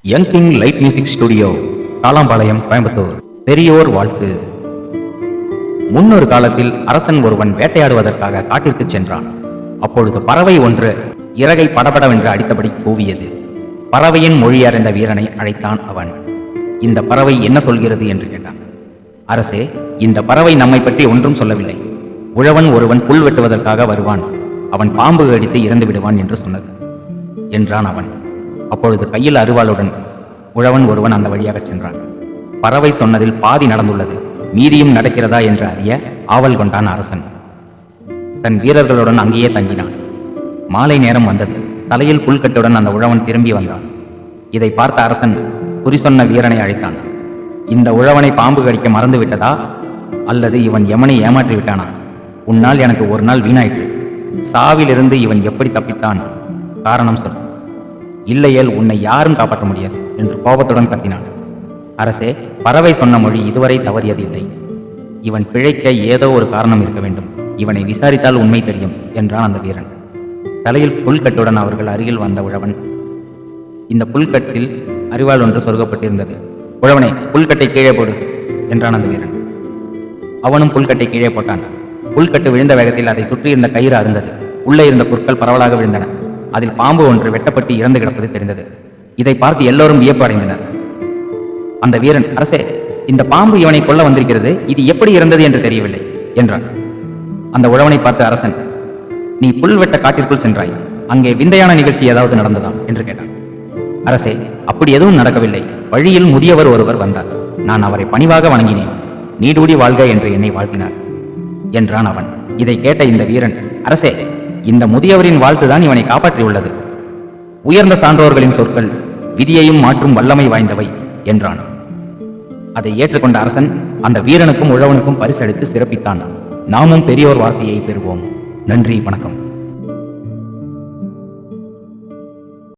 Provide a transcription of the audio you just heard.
Young king light music studio, Kalampalayam, Coimbatore. பெரியோர் வாழ்த்து. முன்னொரு காலத்தில் அரசன் ஒருவன் வேட்டையாடுவதற்காக காட்டிற்கு சென்றான். அப்பொழுது பறவை ஒன்று இறகை படபடவென்று அடித்தபடி கூவியது. பறவையின் மொழி அறிந்த வீரனை அழைத்தான் அவன். இந்த பறவை என்ன சொல்கிறது என்று கேட்டான். அரசே, இந்த பறவை நம்மை பற்றி ஒன்றும் சொல்லவில்லை. உழவன் ஒருவன் புல் வெட்டுவதற்காக வருவான், அவன் பாம்பு கடித்து இறந்து விடுவான் என்று சொன்னது என்றான் அவன். அப்பொழுது கையில் அருவாளுடன் உழவன் ஒருவன் அந்த வழியாக சென்றான். பறவை சொன்னதில் பாதி நடந்துள்ளது, மீதியும் நடக்கிறதா என்று அறிய ஆவல் கொண்டான் அரசன். தன் வீரர்களுடன் அங்கேயே தங்கினான். மாலை நேரம் வந்தது. தலையில் புல்கட்டுடன் அந்த உழவன் திரும்பி வந்தான். இதை பார்த்த அரசன் குறி சொன்ன வீரனை அழைத்தான். இந்த உழவனை பாம்பு கடிக்க மறந்து விட்டதா, அல்லது இவன் யமனை ஏமாற்றி விட்டானா? உன்னால் எனக்கு ஒரு நாள் வீணாயிற்று. சாவிலிருந்து இவன் எப்படி தப்பித்தான்? காரணம் சொல், இல்லையேல் உன்னை யாரும் காப்பாற்ற முடியாது என்று கோபத்துடன் கத்தினான். அரசே, பறவை சொன்ன மொழி இதுவரை தவறியதில்லை. இவன் பிழைக்க ஏதோ ஒரு காரணம் இருக்க வேண்டும். இவனை விசாரித்தால் உண்மை தெரியும் என்றான் அந்த வீரன். தலையில் புல்கட்டுடன் அவர்கள் அருகில் வந்த உழவன், இந்த புல்கட்டில் அரிவாள் ஒன்று சொருகப்பட்டிருந்தது. உழவனே, புல்கட்டை கீழே போடு என்றான் அந்த வீரன். அவனும் புல்கட்டை கீழே போட்டான். புல்கட்டு விழுந்த வேகத்தில் அதை சுற்றி இருந்த கயிறு அருந்தது. உள்ளே இருந்த புற்கள் பரவலாக விழுந்தன. அதில் பாம்பு ஒன்று வெட்டப்பட்டு இறந்து கிடப்பது தெரிந்தது. இதை பார்த்து எல்லோரும் வியப்பு அடைந்தனர். அந்த வீரன், அரசே, இந்த பாம்பு இவனை கொல்ல வந்திருக்கிறது, இது எப்படி இறந்தது என்று தெரியவில்லை என்றான். அந்த உழவனை பார்த்து அரசன், நீ புல் வெட்ட காட்டிற்குள் சென்றாய், அங்கே விந்தையான நிகழ்ச்சி ஏதாவது நடந்ததா என்று கேட்டான். அரசே, அப்படி எதுவும் நடக்கவில்லை. வழியில் முதியவர் ஒருவர் வந்தார். நான் அவரை பணிவாக வணங்கினேன். நீடூடி வாழ்க என்று என்னை வாழ்த்தினார் என்றான் அவன். இதை கேட்ட இந்த வீரன், அரசே, இந்த முதியவரின் வாழ்த்துதான் இவனை காப்பாற்றியுள்ளது. உயர்ந்த சான்றோர்களின் சொற்கள் விதியையும் மாற்றும் வல்லமை வாய்ந்தவை என்றான். அதை ஏற்றுக்கொண்ட அரசன் அந்த வீரனுக்கும் உழவனுக்கும் பரிசளித்து சிறப்பித்தான். நாமும் பெரியோர் வார்த்தையை பெறுவோம். நன்றி, வணக்கம்.